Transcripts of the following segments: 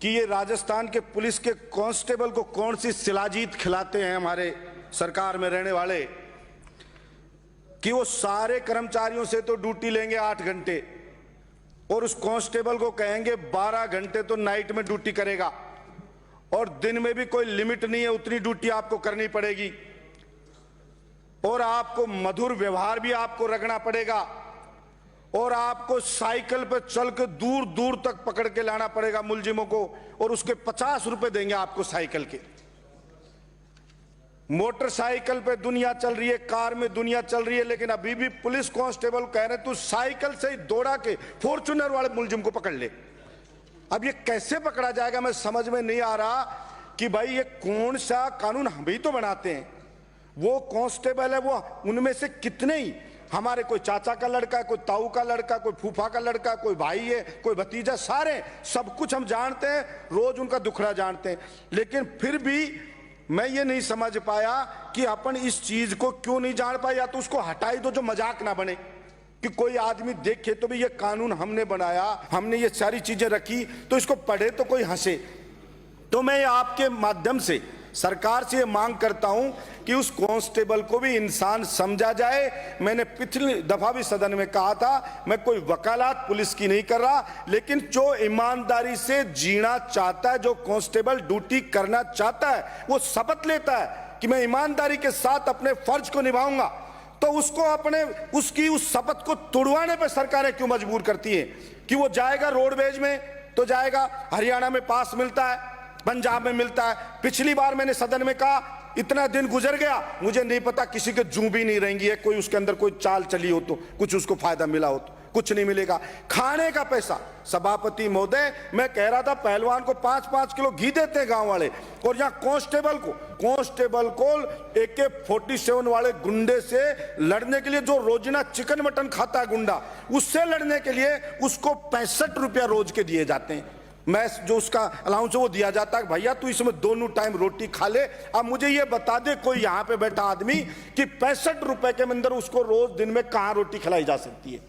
कि ये राजस्थान के पुलिस के कांस्टेबल को कौन सी शिलाजीत खिलाते हैं हमारे सरकार में रहने वाले, कि वो सारे कर्मचारियों से तो ड्यूटी लेंगे 8 घंटे और उस कांस्टेबल को कहेंगे 12 घंटे तो नाइट में ड्यूटी करेगा और दिन में भी कोई लिमिट नहीं है, उतनी ड्यूटी आपको करनी पड़ेगी और आपको मधुर व्यवहार भी आपको रखना पड़ेगा और आपको साइकिल पर चल के दूर दूर तक पकड़ के लाना पड़ेगा मुलजिमों को और उसके 50 रुपए देंगे आपको साइकिल के। मोटरसाइकिल पे दुनिया चल रही है, कार में दुनिया चल रही है, लेकिन अभी भी पुलिस कांस्टेबल कह रहे तू साइकिल से ही दौड़ा के फॉर्च्यूनर वाले मुलजिम को पकड़ ले। अब ये कैसे पकड़ा जाएगा, मैं समझ में नहीं आ रहा कि भाई ये कौन सा कानून हम ही तो बनाते हैं। वो कांस्टेबल है, वो उनमें से कितने ही हमारे कोई चाचा का लड़का, कोई ताऊ का लड़का, कोई फूफा का लड़का, कोई भाई है, कोई भतीजा, सारे सब कुछ हम जानते हैं, रोज उनका दुखड़ा जानते हैं, लेकिन फिर भी मैं ये नहीं समझ पाया कि अपन इस चीज को क्यों नहीं जान पाए। या तो उसको हटाई दो, जो मजाक ना बने कि कोई आदमी देखे तो भी ये कानून हमने बनाया, हमने ये सारी चीजें रखी, तो इसको पढ़े तो कोई हंसे। तो मैं आपके माध्यम से सरकार से ये मांग करता हूं कि उस कांस्टेबल को भी इंसान समझा जाए। मैंने पिछली दफा भी सदन में कहा था, मैं कोई वकालत पुलिस की नहीं कर रहा, लेकिन जो ईमानदारी से जीना चाहता है, जो कांस्टेबल ड्यूटी करना चाहता है, वो शपथ लेता है कि मैं ईमानदारी के साथ अपने फर्ज को निभाऊंगा, तो उसको अपने उसकी उस शपथ को तोड़वाने पर सरकारें क्यों मजबूर करती है कि वो जाएगा रोडवेज में तो जाएगा, हरियाणा में पास मिलता है, पंजाब में मिलता है। पिछली बार मैंने सदन में कहा इतना दिन गुजर गया, मुझे नहीं पता किसी के जू भी नहीं रहेंगी है, कोई उसके अंदर कोई चाल चली हो तो कुछ उसको फायदा मिला हो तो कुछ नहीं मिलेगा। खाने का पैसा, सभापति महोदय मैं कह रहा था पहलवान को 5-5 किलो घी देते हैं गांव वाले, और यहाँ कांस्टेबल को AK-47 वाले गुंडे से लड़ने के लिए, जो रोजाना चिकन मटन खाता है गुंडा, उससे लड़ने के लिए उसको 65 रुपया रोज के दिए जाते हैं। मैं जो उसका अलाउंस वो दिया जाता है, भैया तू इसमें दोनों टाइम रोटी खा ले। अब मुझे ये बता दे कोई यहाँ पे बैठा आदमी कि 65 रुपए के अंदर उसको रोज दिन में कहाँ रोटी खिलाई जा सकती है,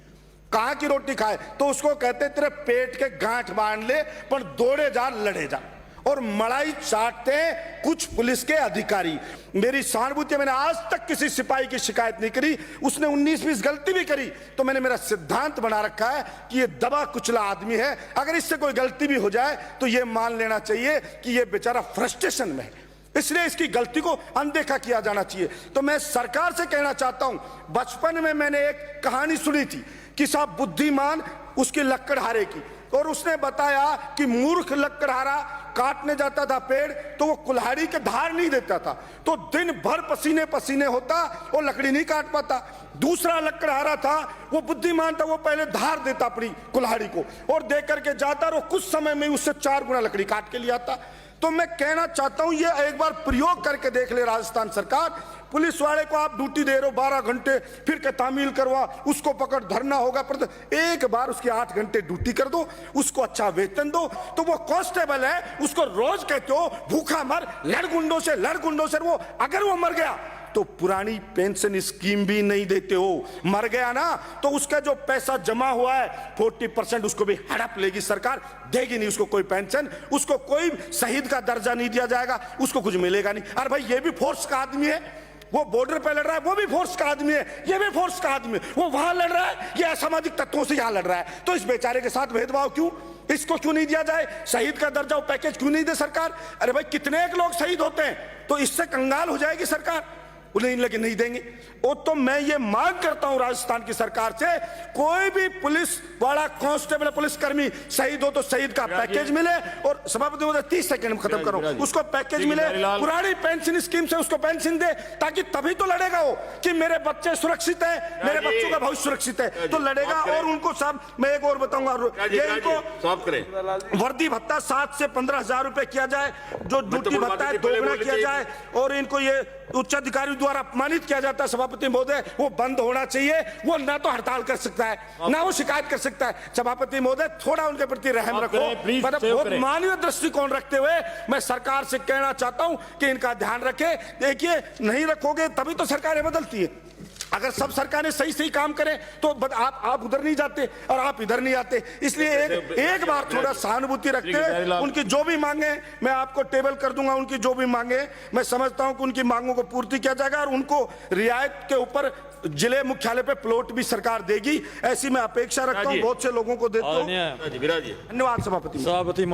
कहाँ की रोटी खाए? तो उसको कहते तेरे पेट के गांठ बांध ले पर दौड़े जा, लड़े जा। और मड़ाई चाटते हैं कुछ पुलिस के अधिकारी। मेरी सहानुभूति, मैंने आज तक किसी सिपाही की शिकायत नहीं करी, उसने 19-20 गलती भी करी तो मैंने मेरा सिद्धांत बना रखा है कि ये दबा कुचला आदमी है, अगर इससे कोई गलती भी हो जाए तो ये मान लेना चाहिए कि ये बेचारा फ्रस्ट्रेशन में है, इसलिए इसकी गलती को अनदेखा किया जाना चाहिए। तो मैं सरकार से कहना चाहता हूं, बचपन में मैंने एक कहानी सुनी थी कि साहब बुद्धिमान उसकी लकड़हारे की, और उसने बताया कि मूर्ख लकड़हारा काटने जाता था पेड़ तो वो कुल्हाड़ी के धार नहीं देता था, तो दिन भर पसीने पसीने होता और लकड़ी नहीं काट पाता। दूसरा लकड़हारा था, वो बुद्धिमान था, वो पहले धार देता अपनी कुल्हाड़ी को और दे करके जाता और कुछ समय में उससे 4 गुना लकड़ी काट के ले आता। तो मैं कहना चाहता हूं ये एक बार प्रयोग करके देख ले राजस्थान सरकार। पुलिस वाले को आप ड्यूटी दे रहे हो 12 घंटे, फिर के तामील करवा, उसको पकड़ धरना होगा, पर एक बार उसकी 8 घंटे ड्यूटी कर दो, उसको अच्छा वेतन दो, तो वो कांस्टेबल है, उसको रोज कहते हो भूखा मर, लड़ गुंडों से। वो अगर वो मर गया तो पुरानी पेंशन स्कीम भी नहीं देते हो, मर गया ना तो उसका जो पैसा जमा हुआ है 40% उसको भी हड़प लेगी सरकार, देगी नहीं उसको कोई पेंशन, उसको कोई शहीद का दर्जा नहीं दिया जाएगा, उसको कुछ मिलेगा नहीं। अरे भाई ये भी फोर्स का आदमी है, वो बॉर्डर पे लड़ रहा है, वो भी फोर्स का आदमी है, ये भी फोर्स का आदमी है, वो वहां लड़ रहा है, ये असामाजिक तत्वों से यहां लड़ रहा है, तो इस बेचारे के साथ भेदभाव क्यों? इसको क्यों नहीं दिया जाए शहीद का दर्जा, वो पैकेज क्यों नहीं दे सरकार? अरे भाई कितने एक लोग शहीद होते हैं, तो इससे कंगाल हो जाएगी सरकार, उन्हें लेकिन नहीं देंगे। और तो मैं ये मांग करता हूं राजस्थान की सरकार से, कोई भी पुलिस वाला कांस्टेबल पुलिसकर्मी शहीद हो तो शहीद का पैकेज मिले, और सभापति महोदय 30 सेकंड में खत्म करो, उसको पैकेज मिले, पुरानी पेंशन स्कीम से उसको पेंशन दे, ताकि तभी तो लड़ेगा वो कि मेरे बच्चे सुरक्षित है, मेरे बच्चों का भविष्य सुरक्षित है, तो लड़ेगा। और उनको सब मैं एक और बताऊंगा, ये इनको वर्दी भत्ता 7 से 15 हजार रुपए किया जाए, जो ड्यूटी भत्ता है 2 गुना किया जाए, और इनको ये उच्च अधिकारी द्वारा अपमानित किया जाता है सभापति महोदय, वो बंद होना चाहिए। वो ना तो हड़ताल कर सकता है, ना वो शिकायत कर सकता है। सभापति महोदय थोड़ा उनके प्रति रहम रखो, मतलब बहुत मानवीय दृष्टिकोण रखते हुए मैं सरकार से कहना चाहता हूं कि इनका ध्यान रखे। देखिए नहीं रखोगे तभी तो सरकारें बदलती है। अगर सब सरकारें सही सही काम करें तो आप उधर नहीं जाते और आप इधर नहीं आते। इसलिए एक बार थोड़ा सहानुभूति रखते हैं। उनकी जो भी मांगे मैं आपको टेबल कर दूंगा। उनकी जो भी मांगे मैं समझता हूं कि उनकी मांगों को पूर्ति किया जाएगा और उनको रियायत के ऊपर जिले मुख्यालय पे प्लॉट भी सरकार देगी, ऐसी मैं अपेक्षा रखता हूं। बहुत से लोगों को देता हूं। धन्यवाद सभापति।